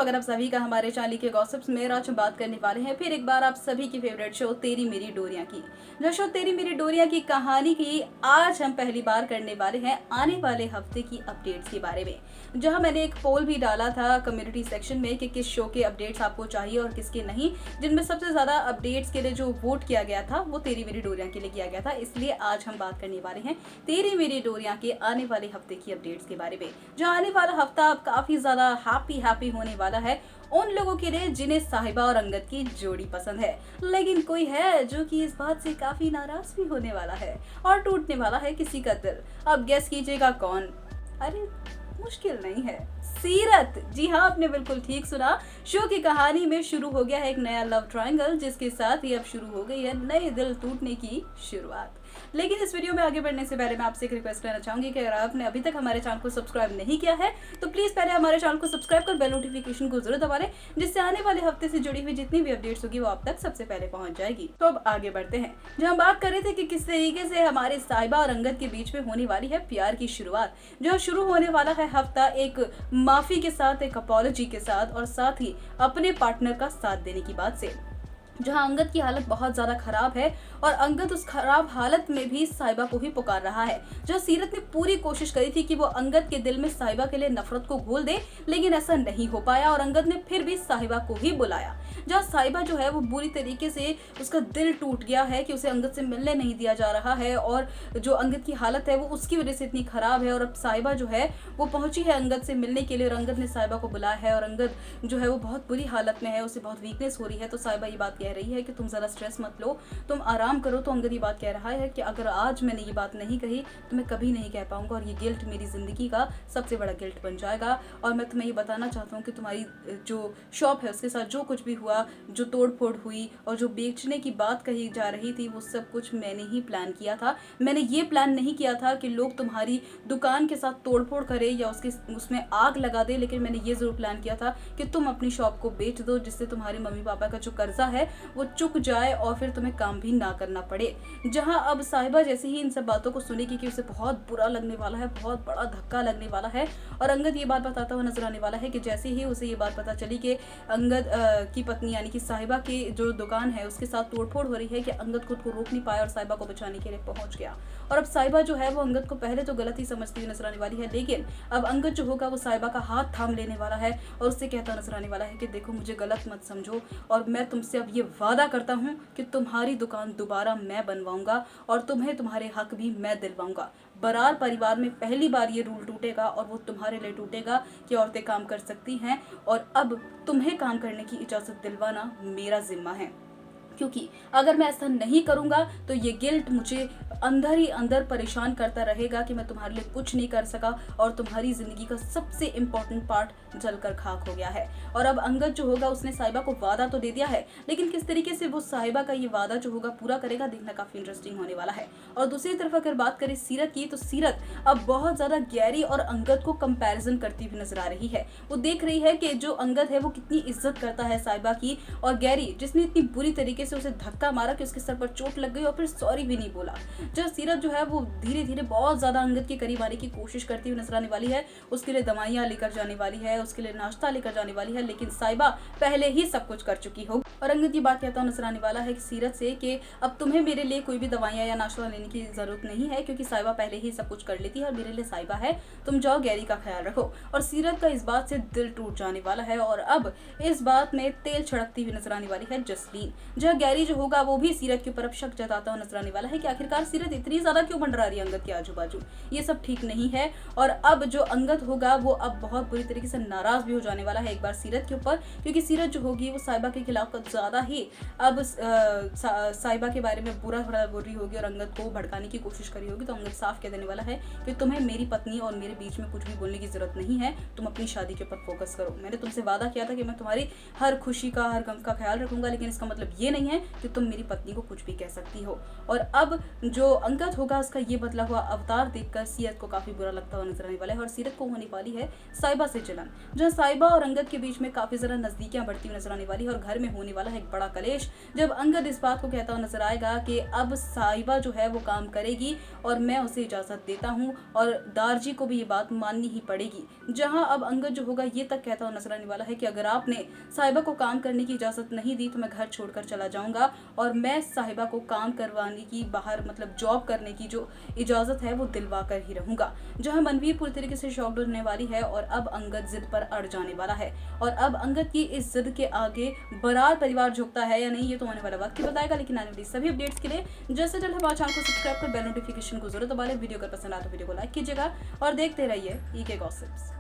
स्वागत आप सभी का हमारे चैनल के गॉसिप्स में। आज हम बात करने वाले हैं फिर एक बार आप सभी की फेवरेट शो तेरी मेरी डोरियां की। जो शो तेरी मेरी डोरियां की कहानी की आज हम पहली बार करने वाले हैं आने वाले हफ्ते की अपडेट्स के बारे में, जहां मैंने एक पोल भी डाला था कम्युनिटी सेक्शन में कि किस शो के अपडेट्स आपको चाहिए और किसके नहीं। जिनमें सबसे ज्यादा अपडेट्स के लिए जो वोट किया गया था वो तेरी मेरी डोरियां के लिए किया गया था। इसलिए आज हम बात करने वाले हैं तेरी मेरी डोरियां के आने वाले हफ्ते की अपडेट्स के बारे में। जो आने वाला हफ्ता काफी ज्यादा हैप्पी होने वाला है उन लोगों के लिए जिन्हें साहिबा और अंगद की जोड़ी पसंद है, लेकिन कोई है जो कि इस बात से काफी नाराज भी होने वाला है और टूटने वाला है किसी का दिल। अब गेस कीजिएगा कौन? अरे मुश्किल नहीं है, सीरत। जी हाँ, आपने बिल्कुल ठीक सुना। शो की कहानी में शुरू हो गया है एक नया लव ट्रायंगल, जिसके साथ ही अब शुरू हो गई है नए दिल टूटने की शुरुआत। लेकिन इस वीडियो में आगे बढ़ने से पहले मैं आपसे एक रिक्वेस्ट करना चाहूंगी कि अगर आपने अभी तक हमारे चैनल को सब्सक्राइब नहीं किया है तो प्लीज पहले हमारे चैनल को सब्सक्राइब कर बेल नोटिफिकेशन को जरूर दबा लें, जिससे आने वाले हफ्ते से जुड़ी हुई जितनी भी अपडेट्स होगी वो आप तक सबसे पहले पहुंच जाएगी। तो अब आगे बढ़ते हैं। जब हम बात कर रहे थे कि किस तरीके से हमारे साहिबा और अंगद के बीच में होने वाली है प्यार की शुरुआत, जो शुरू होने वाला है हफ्ता एक माफी के साथ, एक अपॉलॉजी के साथ और साथ ही अपने पार्टनर का साथ देने की बात से। जहां अंगद की हालत बहुत ज्यादा खराब है और अंगद उस खराब हालत में भी साहिबा को ही पुकार रहा है। जहां सीरत ने पूरी कोशिश करी थी कि वो अंगद के दिल में साहिबा के लिए नफरत को घोल दे, लेकिन ऐसा नहीं हो पाया और अंगद ने फिर भी साहिबा को ही बुलाया। जहां साहिबा जो है वो बुरी तरीके से उसका दिल टूट गया है कि उसे अंगद से मिलने नहीं दिया जा रहा है और जो अंगद की हालत है वो उसकी वजह से इतनी खराब है। और अब साहिबा जो है वो पहुंची है अंगद से मिलने के लिए और अंगद ने साहिबा को बुलाया है और अंगद जो है वो बहुत बुरी हालत में है, उसे बहुत वीकनेस हो रही है। तो साहिबा ये बात कह रही है कि तुम जरा स्ट्रेस मत लो, तुम आराम करो। तो अंगद ये बात कह रहा है कि अगर आज मैंने ये बात नहीं कही तो मैं कभी नहीं कह पाऊंगा और ये गिल्ट मेरी जिंदगी का सबसे बड़ा गिल्ट बन जाएगा। और मैं तुम्हें ये बताना चाहता हूँ कि तुम्हारी जो शॉप है उसके साथ जो कुछ भी हुआ, जो तोड़फोड़ हुई और जो बेचने की बात कही जा रही थी, वो सब कुछ मैंने ही प्लान किया था। मैंने ये प्लान नहीं किया था कि लोग तुम्हारी दुकान के साथ तोड़फोड़ करे या उसमें आग लगा दे, लेकिन मैंने ये जरूर प्लान किया था कि तुम अपनी शॉप को बेच दो, जिससे तुम्हारे मम्मी पापा का जो कर्जा है वो चुक जाए और फिर तुम्हें काम भी ना करना पड़े। जहां अब साहिबा जैसे ही इन सब बातों को सुनेगी कि उसे बहुत बुरा लगने वाला है, बहुत बड़ा धक्का लगने वाला है और अंगद ये बात बताता हुआ नजर आने वाला है कि जैसे ही उसे ये बात पता चली कि अंगद की पत्नी यानी कि साहिबा की जो दुकान है उसके साथ तोड़फोड़ हो रही है, कि अंगद खुद को रोक नहीं पाया और साहिबा को बचाने के लिए पहुंच गया। और अब साहिबा जो है वो अंगद को पहले तो गलत ही समझती हुई नजर आने वाली है, लेकिन अब अंगद जो होगा वो साहिबा का हाथ थाम लेने वाला है और उससे कहता नजर आने वाला है कि देखो, मुझे गलत मत समझो और मैं तुमसे अब ये वादा करता हूँ कि तुम्हारी दुकान दोबारा मैं बनवाऊंगा और तुम्हें तुम्हारे हक भी मैं दिलवाऊंगा। बरार परिवार में पहली बार ये रूल टूटेगा और वो तुम्हारे लिए टूटेगा कि औरतें काम कर सकती हैं और अब तुम्हें काम करने की इजाजत दिलवाना मेरा जिम्मा है, क्योंकि अगर मैं ऐसा नहीं करूंगा तो ये गिल्ट मुझे अंदर ही अंदर परेशान करता रहेगा कि मैं तुम्हारे लिए कुछ नहीं कर सका और तुम्हारी जिंदगी का सबसे इम्पोर्टेंट पार्ट जलकर खाक हो गया है। और अब अंगद जो होगा उसने साहिबा को वादा तो दे दिया है, लेकिन किस तरीके से वो साहिबा का ये वादा जो होगा पूरा करेगा, देखना काफी इंटरेस्टिंग होने वाला है। और दूसरी तरफ अगर बात करें सीरत की, तो सीरत अब बहुत ज्यादा गैरी और अंगद को कंपैरिजन करती हुई नजर आ रही है। वो देख रही है कि जो अंगद है वो कितनी इज्जत करता है साहिबा की, और गैरी जिसने इतनी बुरी तरीके से उसे धक्का मारा कि उसके सर पर चोट लग गई और फिर सॉरी भी नहीं बोला। जब सीरत जो है वो धीरे धीरे बहुत ज्यादा अंगद के करीब आने की कोशिश करती हुई नजर आने वाली है, उसके लिए दवाइयां लेकर जाने वाली है, उसके लिए नाश्ता लेकर जाने वाली है, लेकिन साहिबा पहले ही सब कुछ कर चुकी हो। और अंगद ये बात कहता नजर आने वाला है कि सीरत से कि अब तुम्हें मेरे लिए कोई भी दवाइयां या नाश्ता लेने की जरूरत नहीं है, क्योंकि साहिबा पहले ही सब कुछ कर लेती है और मेरे लिए साहिबा है, तुम जाओ गैरी का ख्याल रखो। और सीरत का इस बात से दिल टूट जाने वाला है और अब इस बात में तेल छिड़कती हुई नजर आने वाली है जसलीन। जहाँ गैरी जो होगा वो भी सीरत के ऊपर अब शक जताता हुआ नजर आने वाला है कि आखिरकार सीरत इतनी ज्यादा क्यों मंडरा रही है अंगद के आजू बाजू, ये सब ठीक नहीं है। और अब जो अंगद होगा वो अब बहुत बुरी तरीके से नाराज भी हो जाने वाला है एक बार सीरत के ऊपर, क्योंकि सीरत जो होगी वो साहिबा के खिलाफ कुछ ज्यादा ही अब साहिबा के बारे में बुरा भला बोल रही होगी और अंगद को भड़काने की कोशिश करी होगी। तो अंगद साफ कह देने वाला है कि तुम्हें मेरी पत्नी और मेरे बीच में कुछ भी बोलने की जरूरत नहीं है, तुम अपनी शादी के ऊपर फोकस करो। मैंने तुमसे वादा किया था कि मैं तुम्हारी हर खुशी का, हर गम का ख्याल रखूंगा, लेकिन इसका मतलब ये नहीं है कि तुम मेरी पत्नी को कुछ भी कह सकती हो। और अब जो जो अंगद होगा उसका ये बदला हुआ अवतार देखकर सीरत को काफी बुरा लगता हुआ नजर आने वाला है और सीरत को होने वाली है साहिबा से जलन, जहां साहिबा और अंगद के बीच में काफी ज्यादा नजदीकियां बढ़ती हुई नजर आने वाली है और घर में होने वाला है एक बड़ा कलेश, जब अंगद इस बात को कहता हुआ नजर आएगा कि अब साहिबा जो है वो काम करेगी और मैं उसे इजाजत देता हूँ और दारजी को भी ये बात माननी ही पड़ेगी। जहां अब अंगद जो होगा ये तक कहता हुआ नजर आने वाला है कि अगर आपने साहिबा को काम करने की इजाजत नहीं दी तो मैं घर छोड़कर चला जाऊंगा और मैं साहिबा को काम करवाने की, बाहर मतलब जॉब करने की जो इजाजत है वो दिलवा कर ही रहूंगा। जहां मनवीर पूरी तरीके से शॉक्ड होने वाली है और अब अंगद जिद पर अड़ जाने वाला है और अब अंगद की इस जिद के आगे बरार परिवार झुकता है या नहीं ये तो आने वाला वक्त ही बताएगा। लेकिन आने वाली सभी अपडेट्स के लिए जैसे जल्द हमारे चैनल को सब्सक्राइब कर बेल नोटिफिकेशन को जरूर दबा लें। वीडियो अगर पसंद आए तो वीडियो को लाइक कीजिएगा और देखते रहिए ईके गॉसिप्स।